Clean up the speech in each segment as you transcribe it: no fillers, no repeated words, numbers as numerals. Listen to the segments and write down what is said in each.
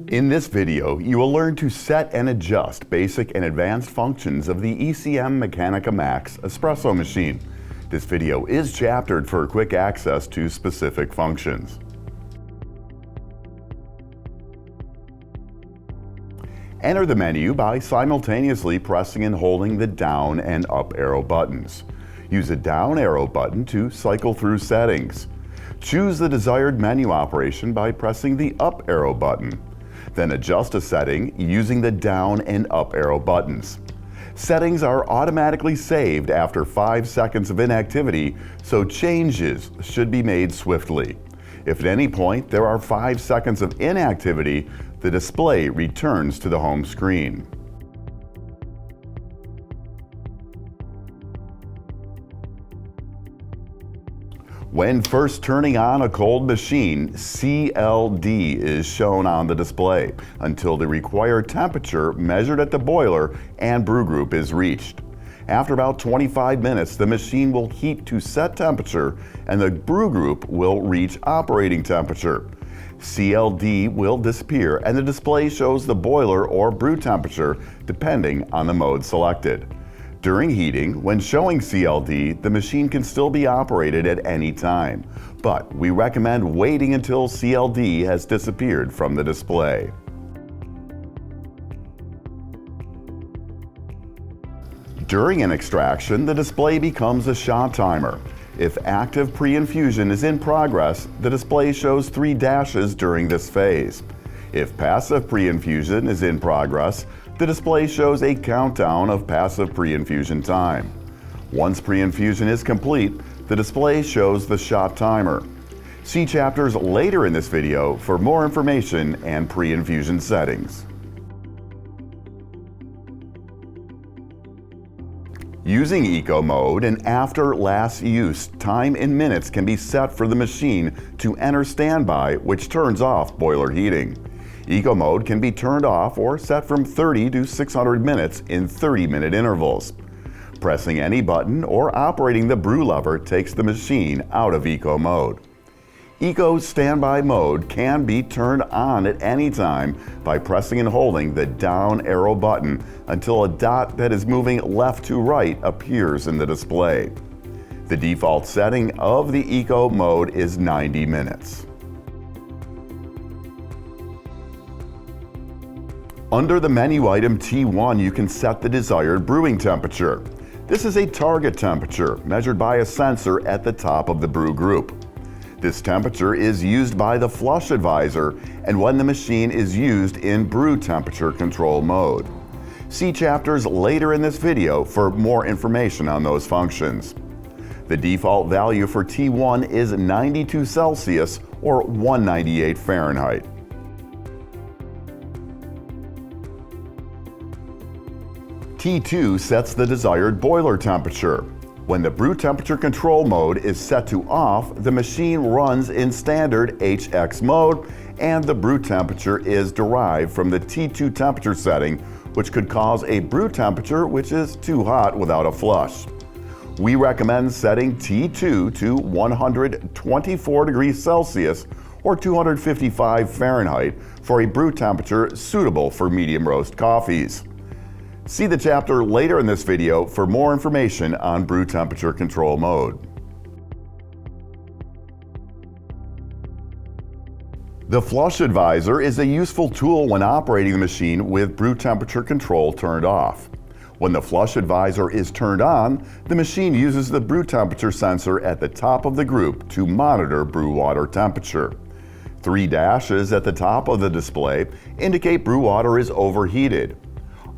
In this video, you will learn to set and adjust basic and advanced functions of the ECM Mechanika Max espresso machine. This video is chaptered for quick access to specific functions. Enter the menu by simultaneously pressing and holding the down and up arrow buttons. Use the down arrow button to cycle through settings. Choose the desired menu operation by pressing the up arrow button. Then adjust a setting using the down and up arrow buttons. Settings are automatically saved after 5 seconds of inactivity, so changes should be made swiftly. If at any point there are 5 seconds of inactivity, the display returns to the home screen. When first turning on a cold machine, CLD is shown on the display until the required temperature measured at the boiler and brew group is reached. After about 25 minutes, the machine will heat to set temperature and the brew group will reach operating temperature. CLD will disappear and the display shows the boiler or brew temperature depending on the mode selected. During heating, when showing CLD, the machine can still be operated at any time, but we recommend waiting until CLD has disappeared from the display. During an extraction, the display becomes a shot timer. If active pre-infusion is in progress, the display shows 3 dashes during this phase. If passive pre-infusion is in progress, the display shows a countdown of passive pre-infusion time. Once pre-infusion is complete, the display shows the shot timer. See chapters later in this video for more information and pre-infusion settings. Using Eco Mode and after last use, time in minutes can be set for the machine to enter standby, which turns off boiler heating. Eco Mode can be turned off or set from 30 to 600 minutes in 30-minute intervals. Pressing any button or operating the brew lever takes the machine out of Eco Mode. Eco Standby Mode can be turned on at any time by pressing and holding the down arrow button until a dot that is moving left to right appears in the display. The default setting of the Eco Mode is 90 minutes. Under the menu item T1, you can set the desired brewing temperature. This is a target temperature measured by a sensor at the top of the brew group. This temperature is used by the flush advisor and when the machine is used in brew temperature control mode. See chapters later in this video for more information on those functions. The default value for T1 is 92 Celsius or 198 Fahrenheit. T2 sets the desired boiler temperature. When the brew temperature control mode is set to off, the machine runs in standard HX mode and the brew temperature is derived from the T2 temperature setting, which could cause a brew temperature which is too hot without a flush. We recommend setting T2 to 124 degrees Celsius or 255 Fahrenheit for a brew temperature suitable for medium roast coffees. See the chapter later in this video for more information on brew temperature control mode. The flush advisor is a useful tool when operating the machine with brew temperature control turned off. When the flush advisor is turned on, the machine uses the brew temperature sensor at the top of the group to monitor brew water temperature. 3 dashes at the top of the display indicate brew water is overheated.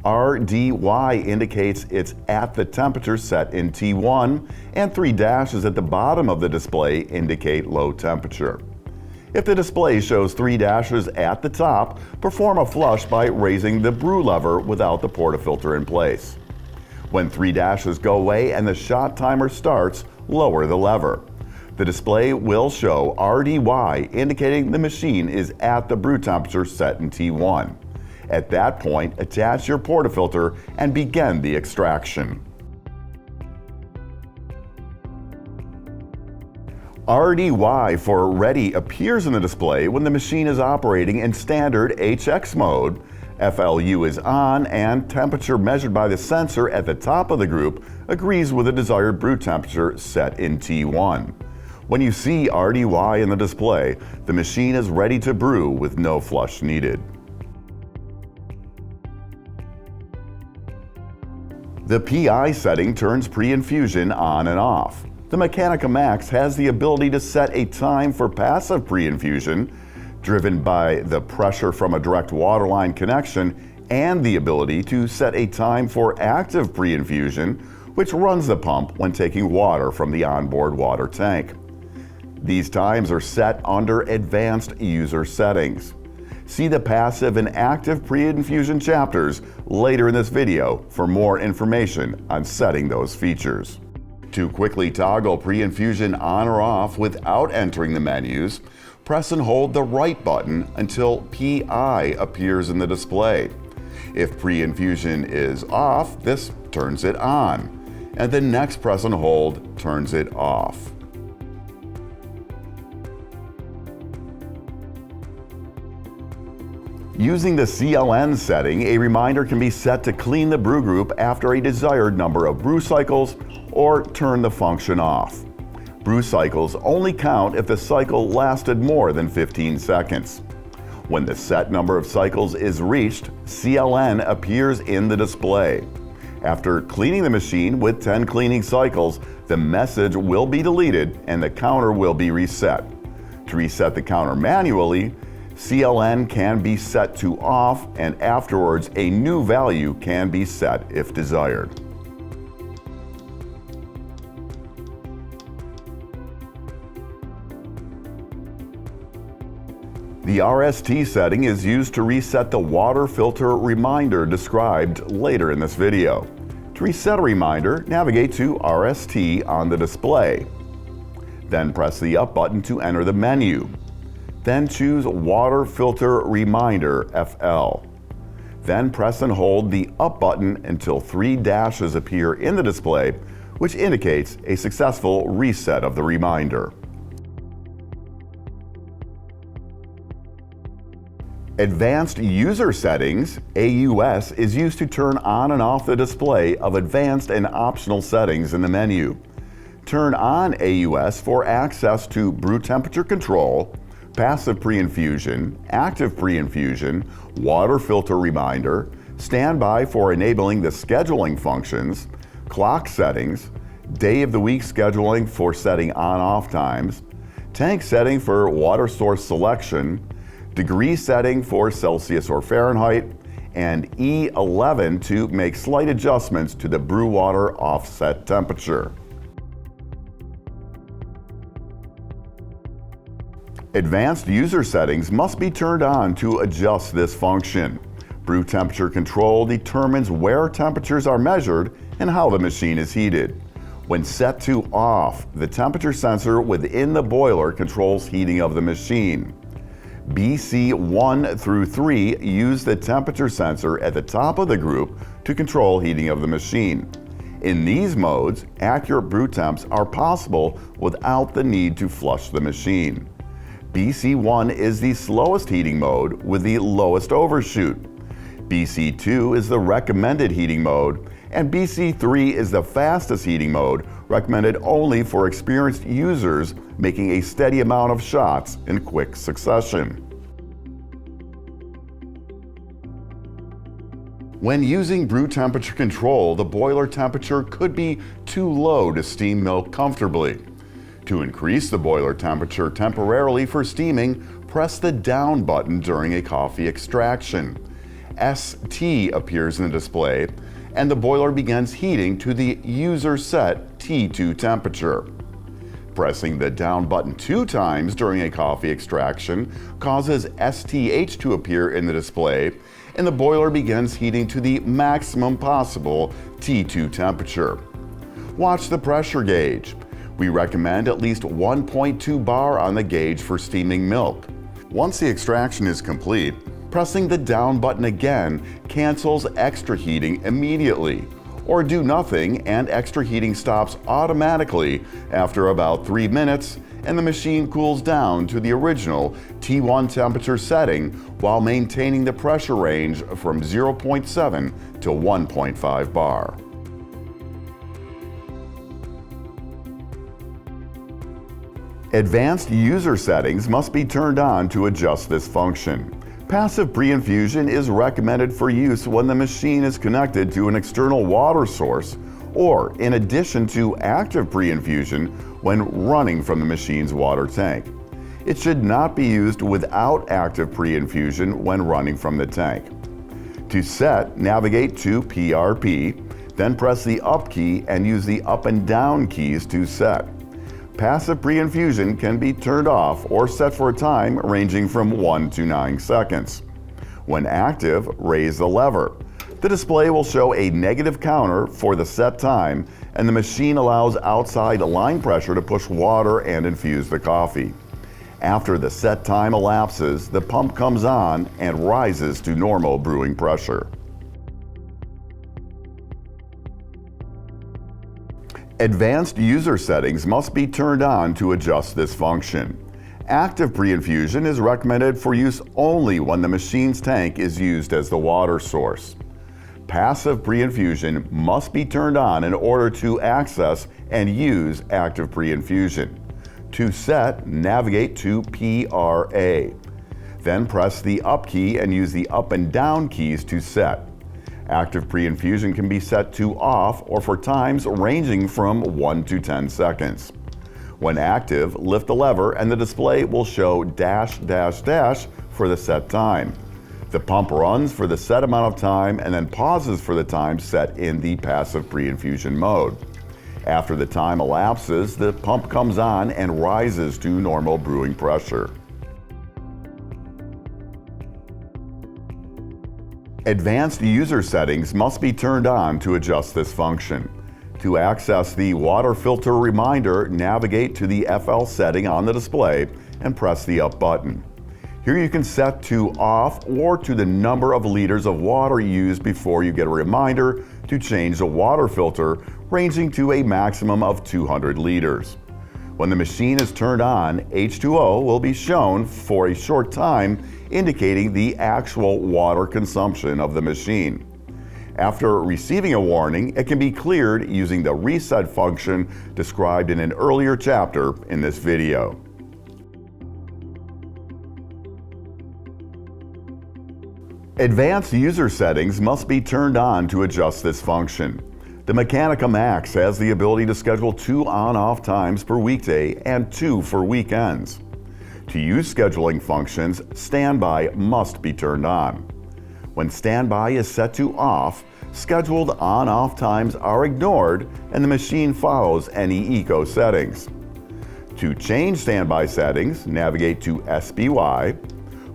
RDY indicates it's at the temperature set in T1, and 3 dashes at the bottom of the display indicate low temperature. If the display shows 3 dashes at the top, perform a flush by raising the brew lever without the portafilter in place. When 3 dashes go away and the shot timer starts, lower the lever. The display will show RDY indicating the machine is at the brew temperature set in T1. At that point, attach your portafilter and begin the extraction. RDY for ready appears in the display when the machine is operating in standard HX mode, FLU is on, and temperature measured by the sensor at the top of the group agrees with the desired brew temperature set in T1. When you see RDY in the display, the machine is ready to brew with no flush needed. The PI setting turns Preinfusion on and off. The Mechanika Max has the ability to set a time for passive Preinfusion, driven by the pressure from a direct waterline connection, and the ability to set a time for active Preinfusion, which runs the pump when taking water from the onboard water tank. These times are set under advanced user settings. See the passive and active Preinfusion chapters later in this video for more information on setting those features. To quickly toggle Preinfusion on or off without entering the menus, press and hold the right button until PI appears in the display. If Preinfusion is off, this turns it on, and the next press and hold turns it off. Using the CLN setting, a reminder can be set to clean the brew group after a desired number of brew cycles or turn the function off. Brew cycles only count if the cycle lasted more than 15 seconds. When the set number of cycles is reached, CLN appears in the display. After cleaning the machine with 10 cleaning cycles, the message will be deleted and the counter will be reset. To reset the counter manually, CLN can be set to off, and afterwards a new value can be set if desired. The RST setting is used to reset the water filter reminder described later in this video. To reset a reminder, navigate to RST on the display. Then press the up button to enter the menu. Then choose Water Filter Reminder FL. Then press and hold the up button until 3 dashes appear in the display, which indicates a successful reset of the reminder. Advanced User Settings, AUS, is used to turn on and off the display of advanced and optional settings in the menu. Turn on AUS for access to brew temperature control, passive Preinfusion, active Preinfusion, water filter reminder, standby for enabling the scheduling functions, clock settings, day of the week scheduling for setting on-off times, tank setting for water source selection, degree setting for Celsius or Fahrenheit, and E11 to make slight adjustments to the brew water offset temperature. Advanced user settings must be turned on to adjust this function. Brew temperature control determines where temperatures are measured and how the machine is heated. When set to off, the temperature sensor within the boiler controls heating of the machine. BC 1 through 3 use the temperature sensor at the top of the group to control heating of the machine. In these modes, accurate brew temps are possible without the need to flush the machine. BC1 is the slowest heating mode with the lowest overshoot. BC2 is the recommended heating mode, and BC3 is the fastest heating mode, recommended only for experienced users making a steady amount of shots in quick succession. When using brew temperature control, the boiler temperature could be too low to steam milk comfortably. To increase the boiler temperature temporarily for steaming, press the down button during a coffee extraction. ST appears in the display, and the boiler begins heating to the user-set T2 temperature. Pressing the down button 2 times during a coffee extraction causes STH to appear in the display, and the boiler begins heating to the maximum possible T2 temperature. Watch the pressure gauge. We recommend at least 1.2 bar on the gauge for steaming milk. Once the extraction is complete, pressing the down button again cancels extra heating immediately, or do nothing and extra heating stops automatically after about 3 minutes and the machine cools down to the original T1 temperature setting while maintaining the pressure range from 0.7 to 1.5 bar. Advanced user settings must be turned on to adjust this function. Passive preinfusion is recommended for use when the machine is connected to an external water source or in addition to active preinfusion when running from the machine's water tank. It should not be used without active preinfusion when running from the tank. To set, navigate to PRP, then press the up key and use the up and down keys to set. Passive preinfusion can be turned off or set for a time ranging from 1 to 9 seconds. When active, raise the lever. The display will show a negative counter for the set time, and the machine allows outside line pressure to push water and infuse the coffee. After the set time elapses, the pump comes on and rises to normal brewing pressure. Advanced user settings must be turned on to adjust this function. Active preinfusion is recommended for use only when the machine's tank is used as the water source. Passive preinfusion must be turned on in order to access and use active preinfusion. To set, navigate to PRA. Then press the up key and use the up and down keys to set. Active preinfusion can be set to off or for times ranging from 1 to 10 seconds. When active, lift the lever and the display will show dash dash dash for the set time. The pump runs for the set amount of time and then pauses for the time set in the passive preinfusion mode. After the time elapses, the pump comes on and rises to normal brewing pressure. Advanced user settings must be turned on to adjust this function. To access the water filter reminder, navigate to the FL setting on the display and press the up button. Here you can set to off or to the number of liters of water used before you get a reminder to change the water filter, ranging to a maximum of 200 liters. When the machine is turned on, H2O will be shown for a short time, indicating the actual water consumption of the machine. After receiving a warning, it can be cleared using the reset function described in an earlier chapter in this video. Advanced user settings must be turned on to adjust this function. The Mechanika Max has the ability to schedule 2 on-off times per weekday and 2 for weekends. To use scheduling functions, standby must be turned on. When standby is set to off, scheduled on-off times are ignored and the machine follows any eco settings. To change standby settings, navigate to SBY,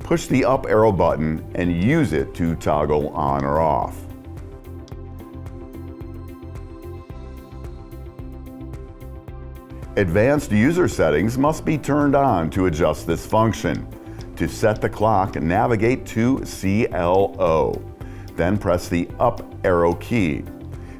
push the up arrow button and use it to toggle on or off. Advanced user settings must be turned on to adjust this function. To set the clock, navigate to CLO. Then press the up arrow key.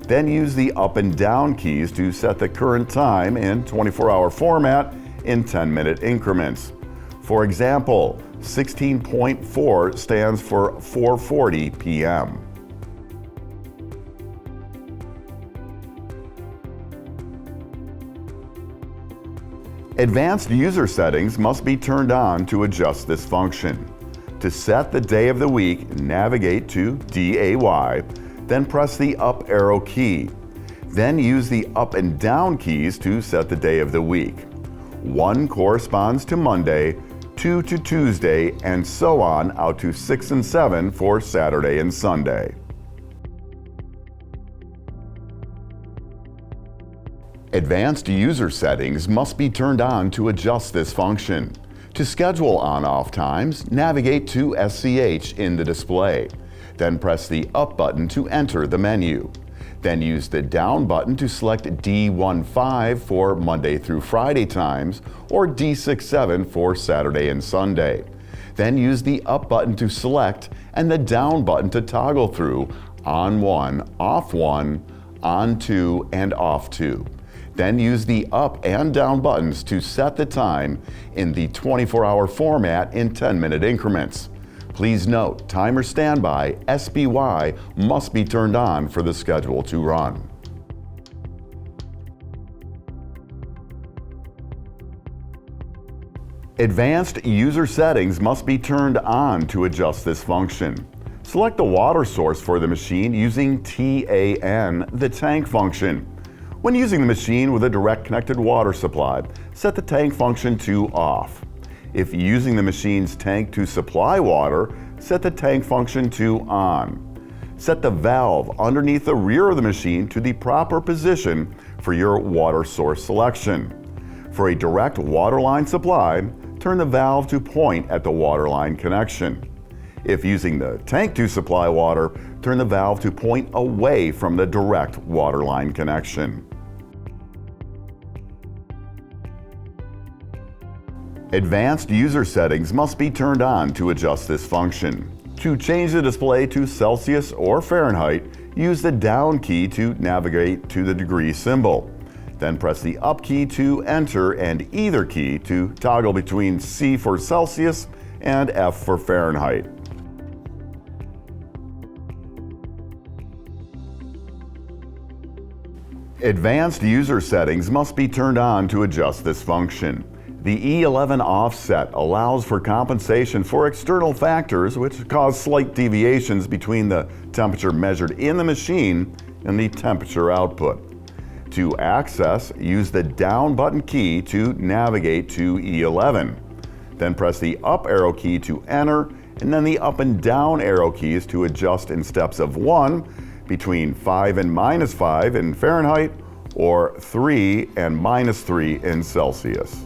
Then use the up and down keys to set the current time in 24-hour format in 10-minute increments. For example, 16.4 stands for 4:40 p.m. Advanced user settings must be turned on to adjust this function. To set the day of the week, navigate to DAY, then press the up arrow key. Then use the up and down keys to set the day of the week. 1 corresponds to Monday, 2 to Tuesday, and so on out to 6 and 7 for Saturday and Sunday. Advanced user settings must be turned on to adjust this function. To schedule on-off times, navigate to SCH in the display. Then press the up button to enter the menu. Then use the down button to select D15 for Monday through Friday times or D67 for Saturday and Sunday. Then use the up button to select and the down button to toggle through on 1, off 1, on 2, and off 2. Then use the up and down buttons to set the time in the 24-hour format in 10-minute increments. Please note, timer standby SBY must be turned on for the schedule to run. Advanced user settings must be turned on to adjust this function. Select the water source for the machine using TAN, the tank function. When using the machine with a direct connected water supply, set the tank function to off. If using the machine's tank to supply water, set the tank function to on. Set the valve underneath the rear of the machine to the proper position for your water source selection. For a direct waterline supply, turn the valve to point at the waterline connection. If using the tank to supply water, turn the valve to point away from the direct waterline connection. Advanced user settings must be turned on to adjust this function. To change the display to Celsius or Fahrenheit, use the down key to navigate to the degree symbol. Then press the up key to enter and either key to toggle between C for Celsius and F for Fahrenheit. Advanced user settings must be turned on to adjust this function. The E11 Offset allows for compensation for external factors which cause slight deviations between the temperature measured in the machine and the temperature output. To access, use the down button key to navigate to E11. Then press the up arrow key to enter, and then the up and down arrow keys to adjust in steps of 1 between 5 and -5 in Fahrenheit or 3 and -3 in Celsius.